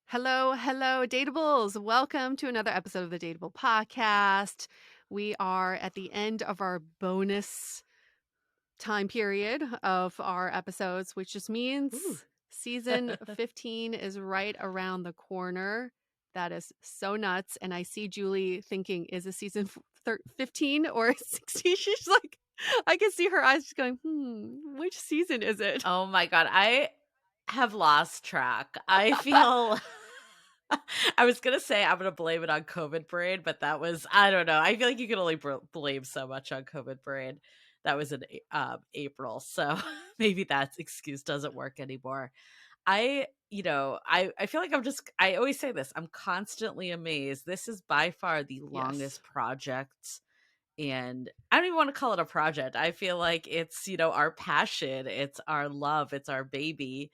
Hello, hello, Dateables. Welcome to another episode of the Dateable podcast. We are at the end of our bonus time period of our episodes, which just means Ooh. season 15 is right around the corner. That is so nuts. And I see Julie thinking, is it season 15 or 16? She's like, I can see her eyes just going, which season is it? Oh my God. I have lost track. I feel I was going to say I'm going to blame it on COVID brain, but I don't know. I feel like you can only blame so much on COVID brain. That was in April. So maybe that excuse doesn't work anymore. I feel like I always say this. I'm constantly amazed. This is by far the Yes. longest project. And I don't even want to call it a project. I feel like it's, our passion, it's our love, it's our baby.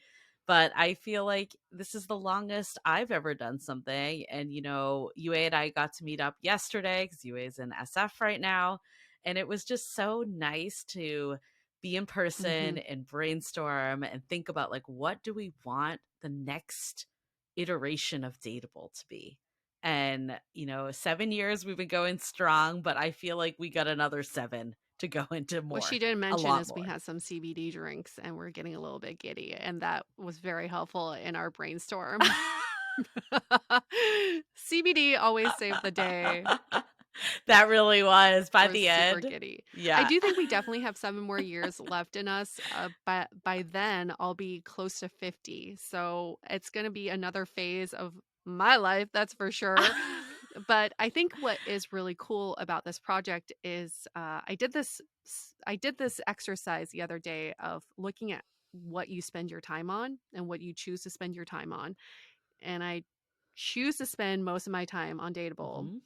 But I feel like this is the longest I've ever done something. And, UA and I got to meet up yesterday because UA is in SF right now. And it was just so nice to be in person and brainstorm and think about, like, what do we want the next iteration of Dateable to be? And 7 years we've been going strong, but I feel like we got another 7 to go into What she more, didn't a mention lot is we more. had some CBD drinks and we're getting a little bit giddy, and that was very helpful in our brainstorm. CBD always saved the day. That really was by We're the super end. giddy. I Yeah. do think we definitely have 7 more years left in us. But by then, I'll be close to 50. So it's going to be another phase of my life, that's for sure. But I think what is really cool about this project is I did this exercise the other day of looking at what you spend your time on and what you choose to spend your time on. And I choose to spend most of my time on Dateable Mhm.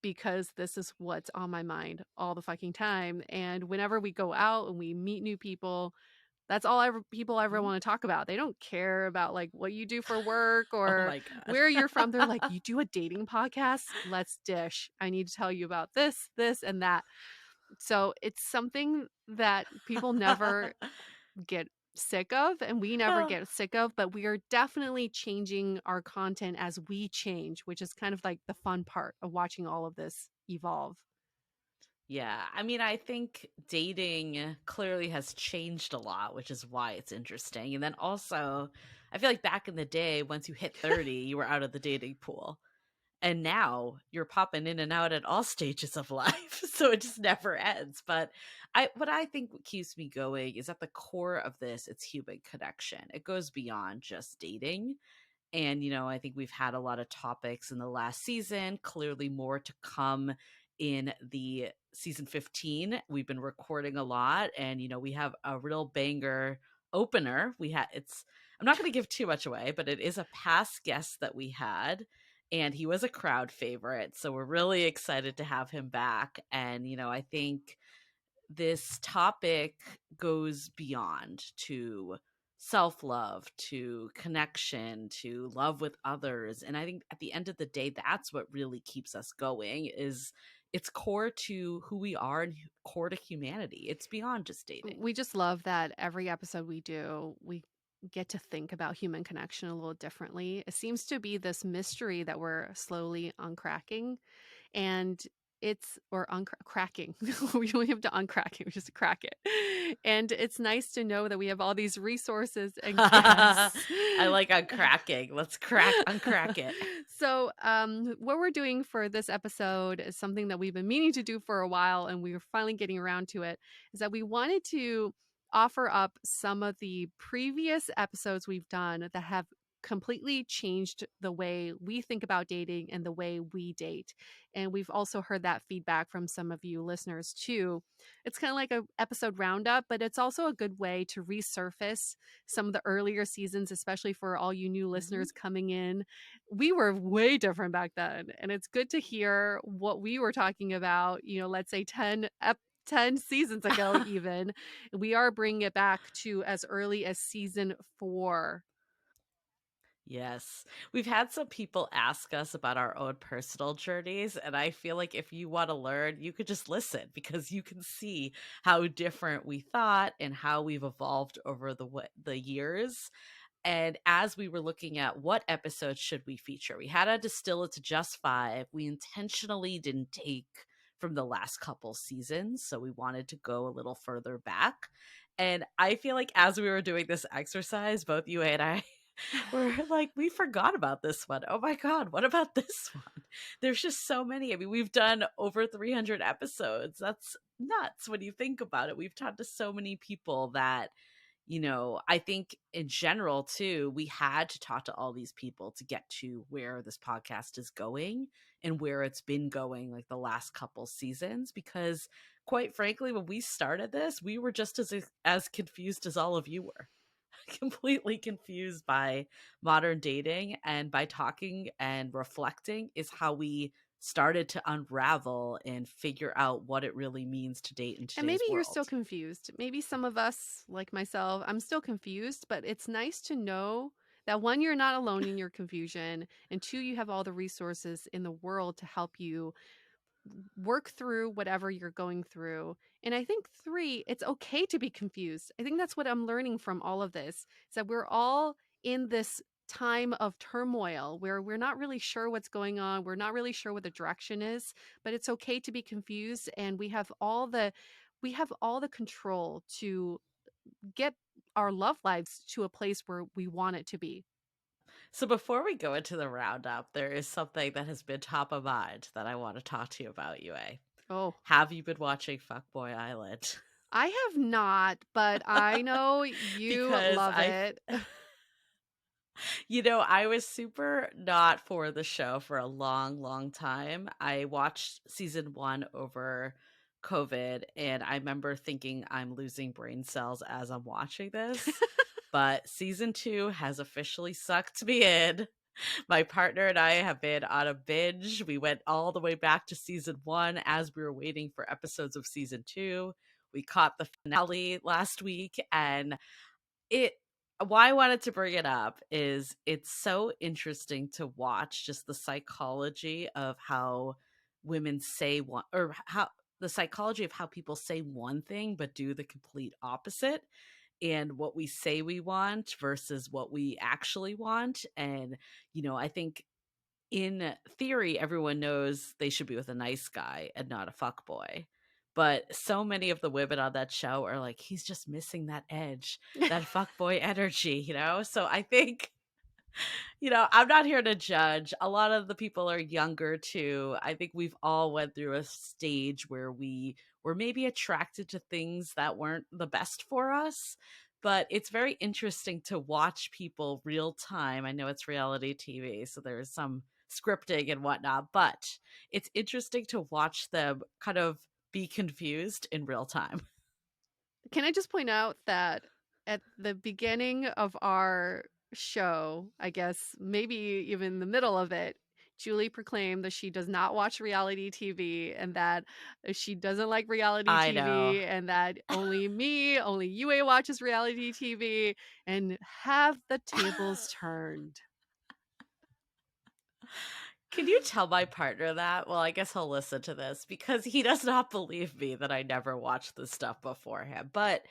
because this is what's on my mind all the fucking time. And whenever we go out and we meet new people, that's all people ever Mhm. want to talk about. They don't care about like what you do for work Oh or my God. where you're from. They're like, you do a dating podcast? Let's dish. I need to tell you about this, and that. So it's something that people never get sick of, and we never get sick of, but we are definitely changing our content as we change, which is kind of like the fun part of watching all of this evolve. Yeah, I mean, I think dating clearly has changed a lot, which is why it's interesting. And then also, I feel like back in the day, once you hit 30, you were out of the dating pool. And now you're popping in and out at all stages of life. So it just never ends. But what I think keeps me going is at the core of this, it's human connection. It goes beyond just dating. And, I think we've had a lot of topics in the last season, clearly more to come in the season 15. We've been recording a lot and, we have a real banger opener. I'm not going to give too much away, but it is a past guest that we had and he was a crowd favorite. So we're really excited to have him back. And, I think this topic goes beyond to self-love, to connection, to love with others. And I think at the end of the day, that's what really keeps us going. Is it's core to who we are and core to humanity. It's beyond just dating. We just love that every episode we do, we get to think about human connection a little differently. It seems to be this mystery that we're slowly uncracking, and cracking. We don't have to uncrack it, we just crack it. And it's nice to know that we have all these resources and guests. I like uncracking. Let's uncrack it. So what we're doing for this episode is something that we've been meaning to do for a while, and we were finally getting around to it, is that we wanted to offer up some of the previous episodes we've done that have completely changed the way we think about dating and the way we date. And we've also heard that feedback from some of you listeners too. It's kind of like a episode roundup, but it's also a good way to resurface some of the earlier seasons, especially for all you new Mhm. listeners coming in. We were way different back then, and it's good to hear what we were talking about, let's say 10 seasons ago even. We are bringing it back to as early as season 4. Yes. We've had some people ask us about our own personal journeys, and I feel like if you want to learn, you could just listen because you can see how different we thought and how we've evolved over the years. And as we were looking at what episodes should we feature, we had to distill it to just 5. We intentionally didn't take from the last couple seasons, so we wanted to go a little further back. And I feel like as we were doing this exercise, both you and I were like, we forgot about this one. Oh my God, what about this one? There's just so many. I mean, we've done over 300 episodes. That's nuts when you think about it. We've talked to so many people that, I think in general too, we had to talk to all these people to get to where this podcast is going and where it's been going like the last couple seasons, because quite frankly, when we started this, we were just as confused as all of you were. Completely confused by modern dating, and by talking and reflecting is how we started to unravel and figure out what it really means to date in And maybe today's you're world. still confused. Maybe some of us, like myself, I'm still confused, but it's nice to know that one, you're not alone in your confusion, and two, you have all the resources in the world to help you work through whatever you're going through. And I think three, it's okay to be confused. I think that's what I'm learning from all of this, is that we're all in this time of turmoil where we're not really sure what's going on. We're not really sure what the direction is, but it's okay to be confused, and we have all the control to get our love lives to a place where we want it to be. So before we go into the roundup, there is something that has been top of mind that I want to talk to you about, Yue. Oh, Have you been watching Fuckboy Island? I have not, but I know you Because love it. I was super not for the show for a long, long time. I watched season 1 over COVID, and I remember thinking I'm losing brain cells as I'm watching this. But season 2 has officially sucked me in. My partner and I have been on a binge. We went all the way back to season 1 as we were waiting for episodes of season 2. We caught the finale last week, and it why I wanted to bring it up is it's so interesting to watch just the psychology of how women say one, or how the psychology of how people say one thing but do the complete opposite, and what we say we want versus what we actually want. And I think in theory, everyone knows they should be with a nice guy and not a fuck boy. But so many of the women on that show are like, he's just missing that edge, that fuck boy energy. So I think, I'm not here to judge. A lot of the people are younger too. I think we've all went through a stage where we were maybe attracted to things that weren't the best for us. But it's very interesting to watch people real time. I know it's reality TV, so there's some scripting and whatnot, but it's interesting to watch them kind of be confused in real time. Can I just point out that at the beginning of our show, I guess maybe even the middle of it, Julie proclaimed that she does not watch reality TV, and that she doesn't like reality I know. TV, and that only Yue watches reality TV, and have the tables turned. Can you tell my partner that? Well, I guess he'll listen to this because he does not believe me that I never watched this stuff before him. But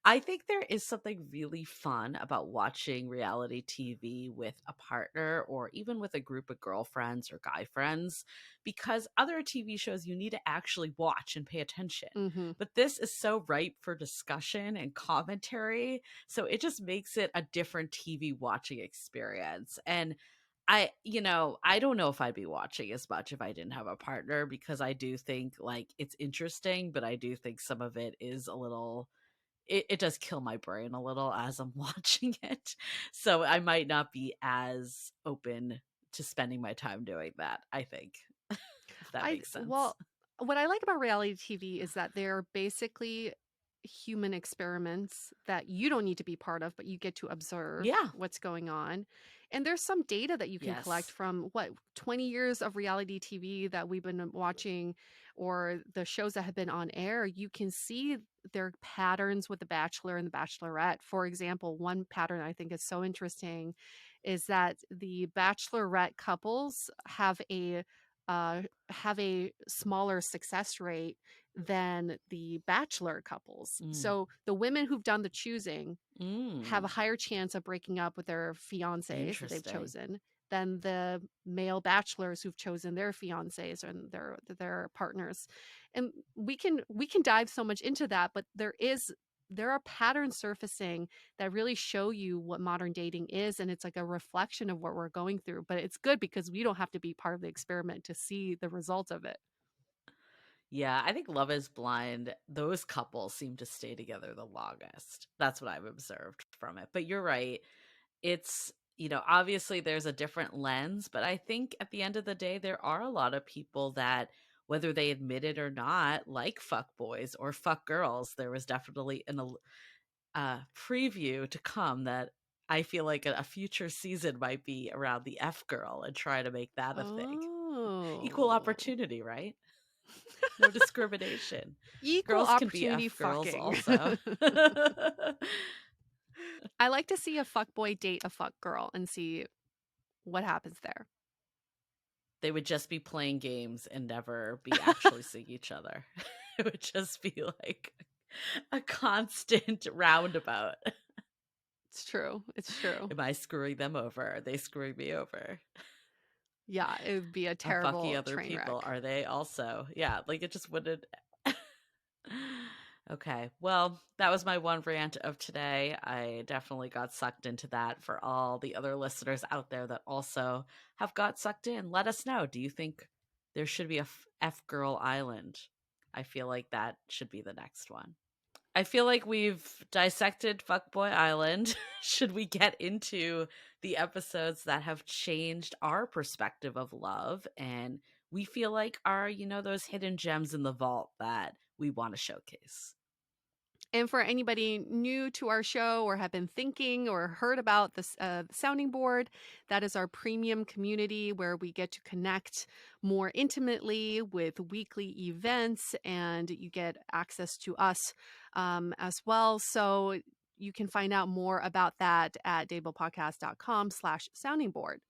I think there is something really fun about watching reality TV with a partner or even with a group of girlfriends or guy friends, because other TV shows you need to actually watch and pay attention. Hmm. But this is so ripe for discussion and commentary. So it just makes it a different TV watching experience. And I don't know if I'd be watching as much if I didn't have a partner, because I do think like it's interesting, but I do think some of it is a little, it does kill my brain a little as I'm watching it. So I might not be as open to spending my time doing that, I think, if that makes sense. Well, what I like about reality TV is that they're basically human experiments that you don't need to be part of, but you get to observe Yeah. what's going on. And there's some data that you can collect Yes. from 20 years of reality TV that we've been watching, or the shows that have been on air. You can see their patterns with The Bachelor and The Bachelorette. For example, one pattern I think is so interesting is that the Bachelorette couples have a smaller success rate than the bachelor couples. Mm. So the women who've done the choosing have a Mm. higher chance of breaking up with their fiancés that they've Interesting. chosen than the male bachelors who've chosen their fiancés and their partners. And we can dive so much into that, but there are patterns surfacing that really show you what modern dating is, and it's like a reflection of what we're going through. But it's good because we don't have to be part of the experiment to see the result of it. Yeah, I think Love is Blind, those couples seem to stay together the longest. That's what I've observed from it. But you're right. It's, obviously there's a different lens, but I think at the end of the day, there are a lot of people that, whether they admit it or not, like fuck boys or fuck girls. There was definitely preview to come that I feel like a future season might be around the F girl and try to make that a thing. Equal Oh. opportunity, right? No discrimination. Equal Girls can be opportunity F girls fucking. also. I like to see a fuck boy date a fuck girl and see what happens there. They would just be playing games and never be actually seeing each other. It would just be like a constant roundabout. It's true. It's true. Am I screwing them over? Are they screwing me over? Yeah, it would be a I'm fucking terrible other train people. wreck. Are they also? Yeah, like it just wouldn't. Okay, well, that was my one rant of today. I definitely got sucked into that. For all the other listeners out there that also have got sucked in, let us know. Do you think there should be a F Girl Island? I feel like that should be the next one. I feel like we've dissected Fuckboy Island. Should we get into the episodes that have changed our perspective of love and we feel like are, those hidden gems in the vault that we want to showcase? And for anybody new to our show or have been thinking or heard about this sounding board, that is our premium community where we get to connect more intimately with weekly events, and you get access to us as well. So you can find out more about that at dateablepodcast.com/sounding board.